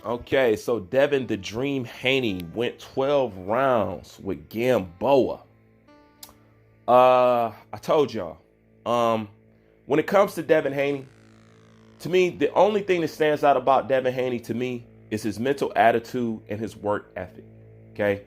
Okay, so Devin the Dream Haney went 12 rounds with Gamboa. I told y'all. When it comes to Devin Haney, to me, the only thing that stands out about Devin Haney to me is his mental attitude and his work ethic. Okay?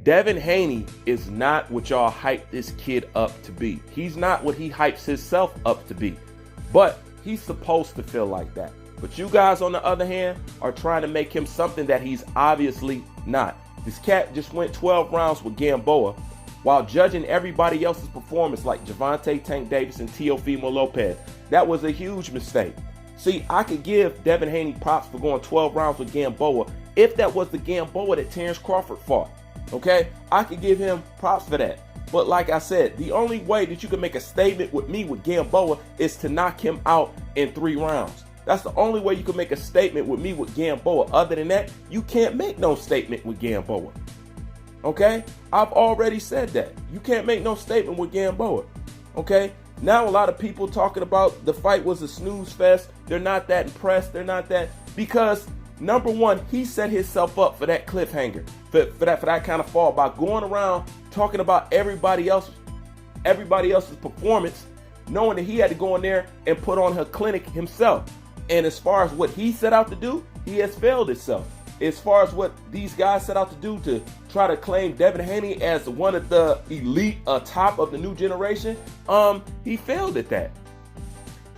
Devin Haney is not what y'all hype this kid up to be. He's not what he hypes himself up to be. But he's supposed to feel like that. But you guys, on the other hand, are trying to make him something that he's obviously not. This cat just went 12 rounds with Gamboa while judging everybody else's performance like Gervonta Tank Davis and Teofimo Lopez. That was a huge mistake. See, I could give Devin Haney props for going 12 rounds with Gamboa if that was the Gamboa that Terrence Crawford fought. Okay? I could give him props for that. But like I said, the only way that you can make a statement with me with Gamboa is to knock him out in 3 rounds. That's the only way you can make a statement with me with Gamboa. Other than that, you can't make no statement with Gamboa. Okay? I've already said that. You can't make no statement with Gamboa. Okay? Now a lot of people talking about the fight was a snooze fest. They're not that impressed. They're not that because number one, he set himself up for that cliffhanger, for that kind of fall by going around talking about everybody else's performance, knowing that he had to go in there and put on her clinic himself. And as far as what he set out to do, he has failed himself. As far as what these guys set out to do to try to claim Devin Haney as one of the elite top of the new generation, he failed at that.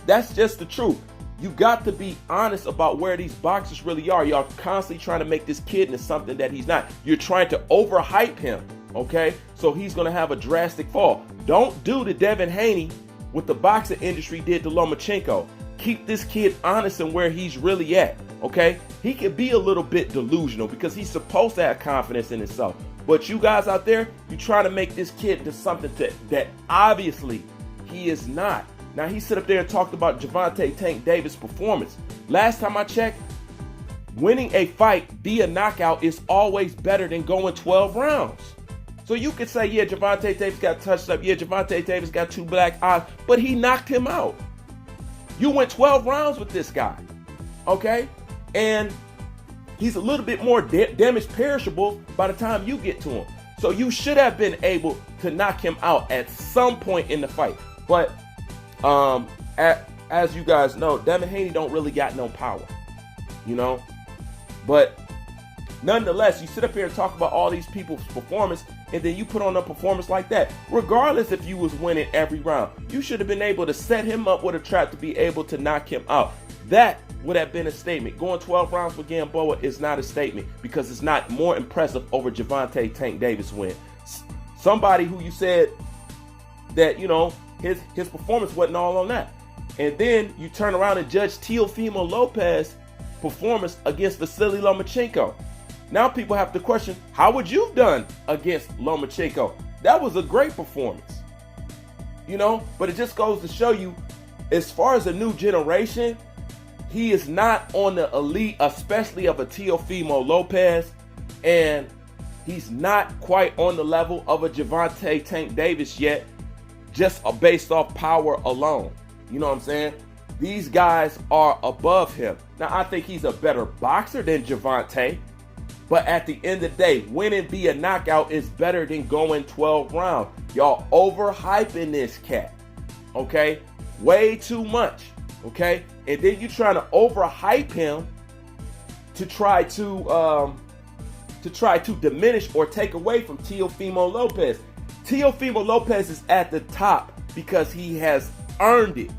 That's just the truth. You got to be honest about where these boxers really are. Y'all constantly trying to make this kid into something that he's not. You're trying to overhype him, okay? So he's going to have a drastic fall. Don't do the Devin Haney what the boxing industry did to Lomachenko. Keep this kid honest and where he's really at, okay? He could be a little bit delusional because he's supposed to have confidence in himself. But you guys out there, you're trying to make this kid into something that obviously he is not. Now, he sit up there and talked about Gervonta Tank Davis' performance. Last time I checked, winning a fight via knockout is always better than going 12 rounds. So you could say, yeah, Gervonta Davis got touched up. Yeah, Gervonta Davis got 2 black eyes, but he knocked him out. You went 12 rounds with this guy, okay? And he's a little bit more damage perishable by the time you get to him. So you should have been able to knock him out at some point in the fight. But as you guys know, Devin Haney don't really got no power, you know? But nonetheless, you sit up here and talk about all these people's performance, and then you put on a performance like that. Regardless if you was winning every round, you should have been able to set him up with a trap to be able to knock him out. That would have been a statement. Going 12 rounds with Gamboa is not a statement because it's not more impressive over Gervonta Tank Davis win. Somebody who you said that, you know, his performance wasn't all on that. And then you turn around and judge Teofimo Lopez performance against Vasily Lomachenko. Now people have to question, how would you have done against Lomachenko? That was a great performance, you know, but it just goes to show you, as far as a new generation, he is not on the elite, especially of a Teofimo Lopez, and he's not quite on the level of a Gervonta Tank Davis yet, just based off power alone. You know what I'm saying? These guys are above him. Now, I think he's a better boxer than Gervonta. But at the end of the day, winning via knockout is better than going 12 rounds. Y'all overhyping this cat, okay? Way too much, okay? And then you trying to overhype him to try to diminish or take away from Teofimo Lopez. Teofimo Lopez is at the top because he has earned it.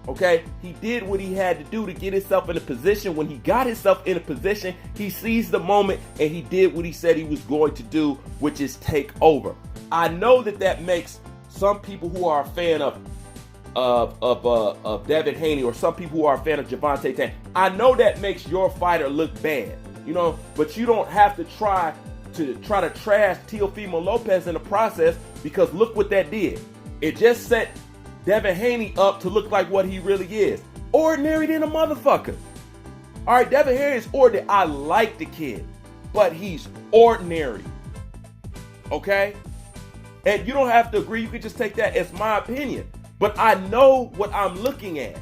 Okay, he did what he had to do to get himself in a position. When he got himself in a position, he seized the moment and he did what he said he was going to do, which is take over. I know that makes some people who are a fan of Devin Haney, or some people who are a fan of Gervonta Tank, I know that makes your fighter look bad, you know, but you don't have to try to trash Teofimo Lopez in the process, because look what that did. It just set Devin Haney up to look like what he really is. Ordinary than a motherfucker. All right, Devin Haney is ordinary. I like the kid, but he's ordinary. Okay? And you don't have to agree. You can just take that as my opinion. But I know what I'm looking at.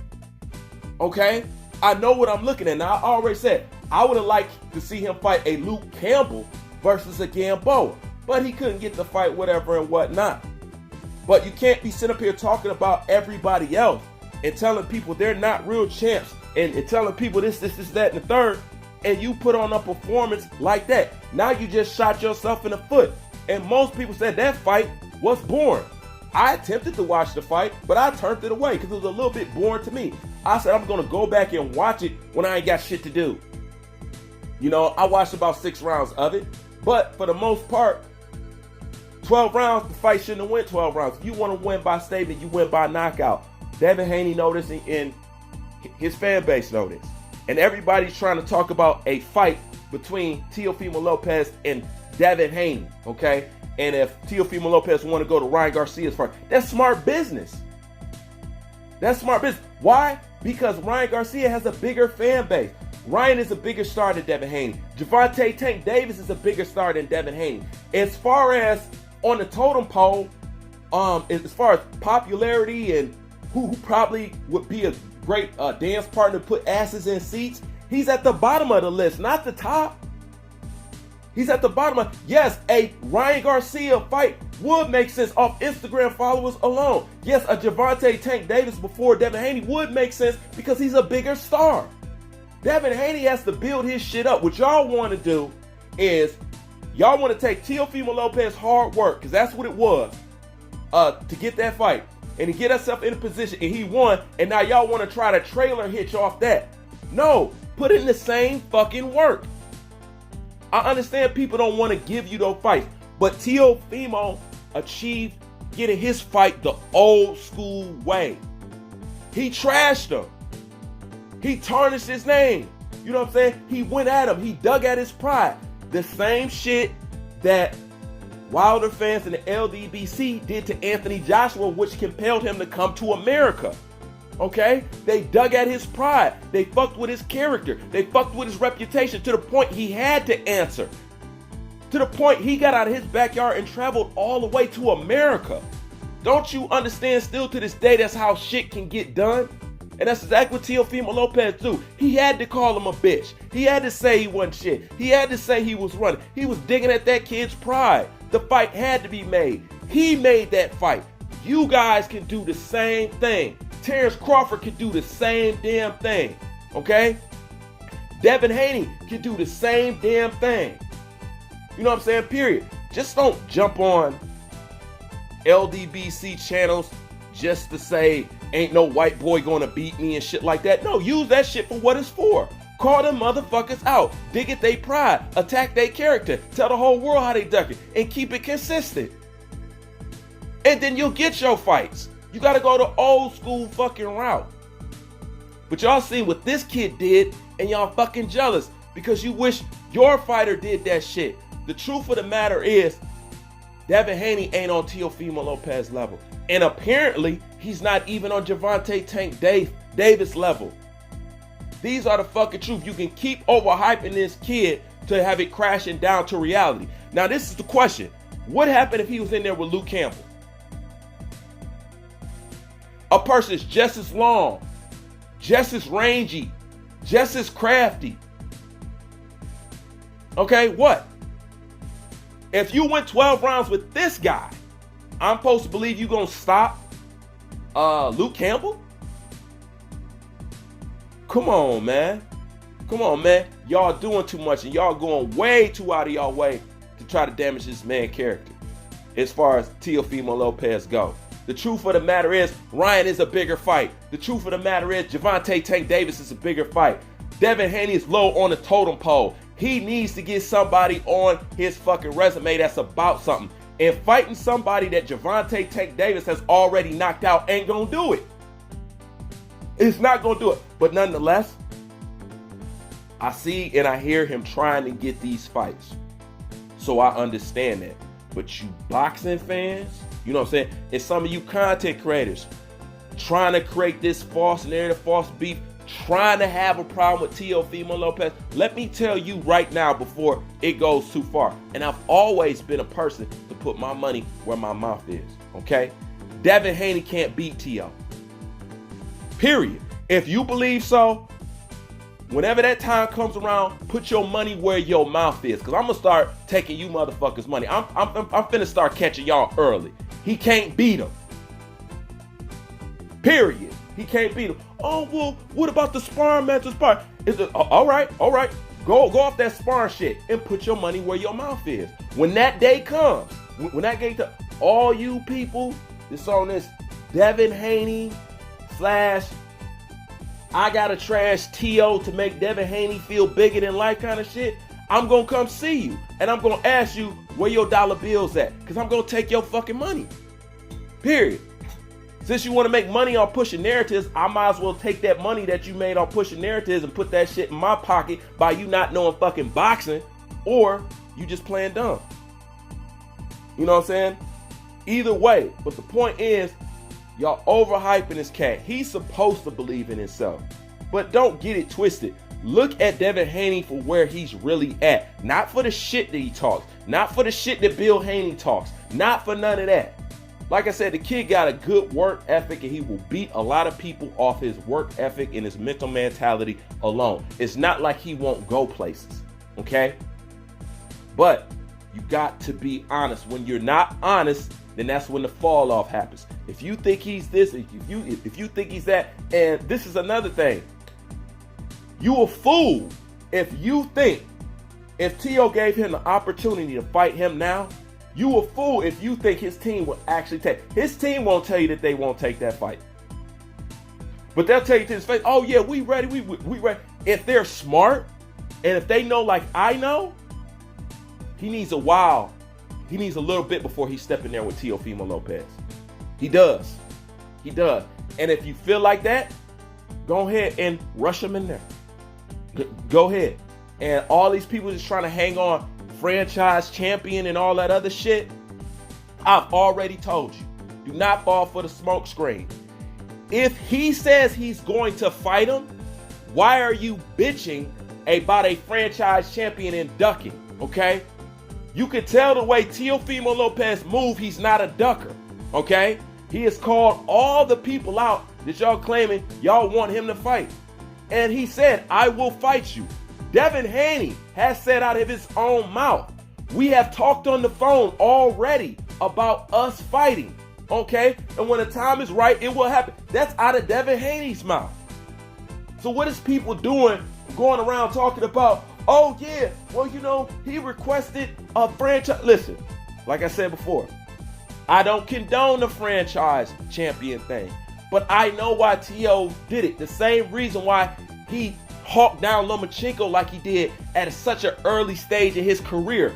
Okay? I know what I'm looking at. Now, I already said, I would have liked to see him fight a Luke Campbell versus a Gamboa, but he couldn't get the fight, whatever and whatnot. But you can't be sitting up here talking about everybody else and telling people they're not real champs and telling people this, that, and the third, and you put on a performance like that. Now you just shot yourself in the foot. And most people said that fight was boring. I attempted to watch the fight, but I turned it away because it was a little bit boring to me. I said I'm going to go back and watch it when I ain't got shit to do. You know, I watched about 6 rounds of it, but for the most part, 12 rounds, the fight shouldn't have went 12 rounds. If you want to win by statement, you win by knockout. Devin Haney noticed, and his fan base noticed. And everybody's trying to talk about a fight between Teofimo Lopez and Devin Haney, okay? And if Teofimo Lopez want to go to Ryan Garcia's fight, that's smart business. That's smart business. Why? Because Ryan Garcia has a bigger fan base. Ryan is a bigger star than Devin Haney. Gervonta Tank Davis is a bigger star than Devin Haney. As far as on the totem pole, as far as popularity and who probably would be a great dance partner to put asses in seats, he's at the bottom of the list, not the top. He's at the bottom of, yes, a Ryan Garcia fight would make sense off Instagram followers alone. Yes, a Gervonta Tank Davis before Devin Haney would make sense because he's a bigger star. Devin Haney has to build his shit up. What y'all want to do is y'all want to take Teofimo Lopez's hard work, because that's what it was, to get that fight and to get himself in a position, and he won, and now y'all want to try to trailer hitch off that. No, put in the same fucking work. I understand people don't want to give you those fights, but Teofimo achieved getting his fight the old school way. He trashed him. He tarnished his name. You know what I'm saying? He went at him. He dug at his pride. The same shit that Wilder fans and the LDBC did to Anthony Joshua, which compelled him to come to America. Okay? They dug at his pride. They fucked with his character. They fucked with his reputation to the point he had to answer. To the point he got out of his backyard and traveled all the way to America. Don't you understand still to this day that's how shit can get done? And that's exactly what Teofimo Lopez do. He had to call him a bitch. He had to say he wasn't shit. He had to say he was running. He was digging at that kid's pride. The fight had to be made. He made that fight. You guys can do the same thing. Terrence Crawford can do the same damn thing. Okay? Devin Haney can do the same damn thing. You know what I'm saying? Period. Just don't jump on LDBC channels just to say, ain't no white boy gonna beat me and shit like that. No, use that shit for what it's for. Call them motherfuckers out. Dig at their pride. Attack their character. Tell the whole world how they duck it. And keep it consistent. And then you'll get your fights. You gotta go the old school fucking route. But y'all see what this kid did, and y'all fucking jealous because you wish your fighter did that shit. The truth of the matter is, Devin Haney ain't on Teofimo Lopez level. And apparently, he's not even on Gervonta Tank Davis level. These are the fucking truth. You can keep overhyping this kid to have it crashing down to reality. Now, this is the question. What happened if he was in there with Luke Campbell? A person's just as long, just as rangy, just as crafty. Okay, what? If you went 12 rounds with this guy, I'm supposed to believe you gonna stop Luke Campbell? Come on, man. Come on, man. Y'all doing too much and y'all going way too out of y'all way to try to damage this man's character as far as Teofimo Lopez go. The truth of the matter is, Ryan is a bigger fight. The truth of the matter is, Gervonta Tank Davis is a bigger fight. Devin Haney is low on the totem pole. He needs to get somebody on his fucking resume that's about something. And fighting somebody that Gervonta Tank Davis has already knocked out ain't gonna do it. It's not gonna do it. But nonetheless, I see and I hear him trying to get these fights. So I understand that. But you boxing fans, you know what I'm saying? And some of you content creators trying to create this false narrative, false beef, trying to have a problem with Teofimo Lopez. Let me tell you right now before it goes too far. And I've always been a person to put my money where my mouth is, okay? Devin Haney can't beat Teo. Period. If you believe so, whenever that time comes around, put your money where your mouth is. Because I'm going to start taking you motherfuckers' money. I'm finna start catching y'all early. He can't beat him. Period. He can't beat him. Oh, well, what about the sparring match? All right. Go off that sparring shit and put your money where your mouth is. When that day comes, all you people that's on this Devin Haney / I gotta trash T.O. to make Devin Haney feel bigger than life kind of shit, I'm gonna come see you and I'm gonna ask you where your dollar bills at, because I'm gonna take your fucking money. Period. Since you want to make money on pushing narratives, I might as well take that money that you made on pushing narratives and put that shit in my pocket by you not knowing fucking boxing, or you just playing dumb. You know what I'm saying? Either way, but the point is, y'all overhyping this cat. He's supposed to believe in himself. But don't get it twisted. Look at Devin Haney for where he's really at. Not for the shit that he talks. Not for the shit that Bill Haney talks. Not for none of that. Like I said, the kid got a good work ethic and he will beat a lot of people off his work ethic and his mental mentality alone. It's not like he won't go places, okay? But you got to be honest. When you're not honest, then that's when the fall off happens. If you think he's this, if you think he's that, and this is another thing. You a fool if you think if T.O. gave him the opportunity to fight him now, you a fool if you think his team will actually take. His team won't tell you that they won't take that fight. But they'll tell you to his face, oh yeah, we ready, we ready. If they're smart, and if they know like I know, he needs a while. He needs a little bit before he step in there with Teofimo Lopez. He does. He does. And if you feel like that, go ahead and rush him in there. Go ahead. And all these people just trying to hang on franchise champion and all that other shit, I've already told you, do not fall for the smoke screen. If he says he's going to fight him, why are you bitching about a franchise champion and ducking, okay? You could tell the way Teofimo Lopez move, he's not a ducker, okay? He has called all the people out that y'all claiming y'all want him to fight. And he said, I will fight you. Devin Haney has said out of his own mouth, we have talked on the phone already about us fighting, okay? And when the time is right, it will happen. That's out of Devin Haney's mouth. So what is people doing going around talking about, oh yeah, well, you know, he requested a franchise. Listen, like I said before, I don't condone the franchise champion thing, but I know why T.O. did it. The same reason why he hawked down Lomachenko like he did at such an early stage in his career.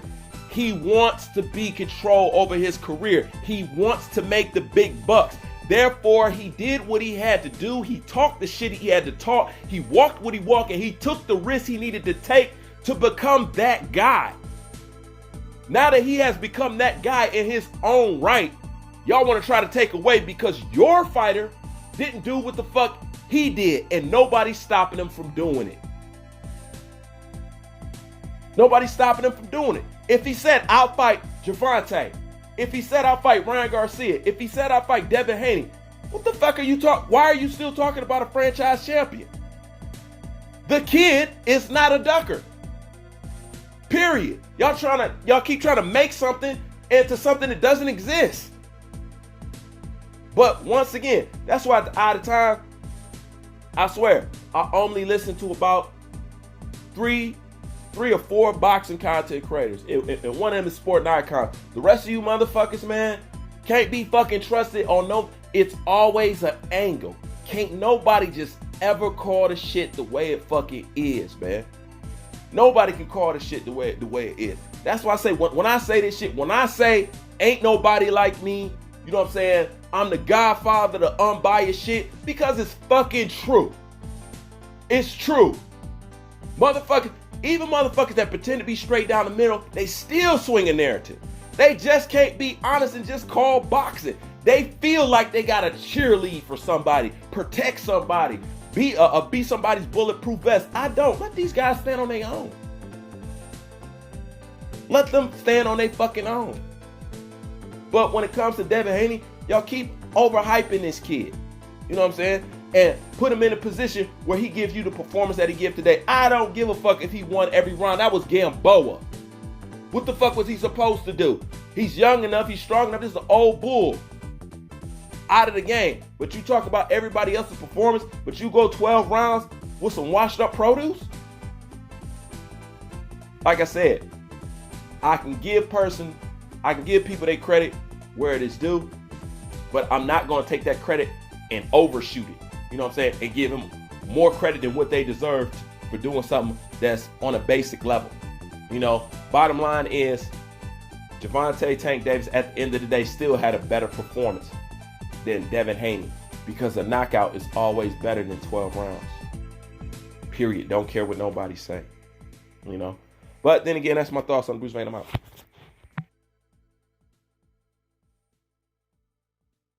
He wants to be control over his career. He wants to make the big bucks. Therefore, he did what he had to do. He talked the shit he had to talk. He walked what he walked, and he took the risk he needed to take to become that guy. Now that he has become that guy in his own right, y'all want to try to take away because your fighter didn't do what the fuck he did, and nobody's stopping him from doing it. Nobody's stopping him from doing it. If he said, I'll fight Gervonta, if he said, I'll fight Ryan Garcia, if he said, I'll fight Devin Haney, what the fuck are you talking? Why are you still talking about a franchise champion? The kid is not a ducker. Period. Y'all keep trying to make something into something that doesn't exist. But once again, that's why out of time, I swear, I only listen to about three or four boxing content creators. And one of them is Sport Icon. The rest of you motherfuckers, man, can't be fucking trusted on no. It's always an angle. Can't nobody just ever call the shit the way it fucking is, man. Nobody can call the shit the way it is. That's why I say when I say this shit, when I say ain't nobody like me, you know what I'm saying? I'm the godfather of the unbiased shit, because it's fucking true. It's true. Motherfuckers, even motherfuckers that pretend to be straight down the middle, they still swing a narrative. They just can't be honest and just call boxing. They feel like they gotta cheerlead for somebody, protect somebody, be somebody's bulletproof vest. I don't. Let these guys stand on their own. Let them stand on their fucking own. But when it comes to Devin Haney, y'all keep overhyping this kid. You know what I'm saying? and put him in a position where he gives you the performance that he gave today. I don't give a fuck if he won every round. That was Gamboa. What the fuck was he supposed to do? He's young enough. He's strong enough. This is an old bull out of the game. But you talk about everybody else's performance, but you go 12 rounds with some washed up produce? Like I said, I can give people their credit where it is due, but I'm not going to take that credit and overshoot it. You know what I'm saying? And give them more credit than what they deserve for doing something that's on a basic level. You know, bottom line is Gervonta Tank Davis at the end of the day still had a better performance than Devin Haney, because a knockout is always better than 12 rounds. Period. Don't care what nobody's saying. You know? But then again, that's my thoughts on Bruce Wayne. I'm out.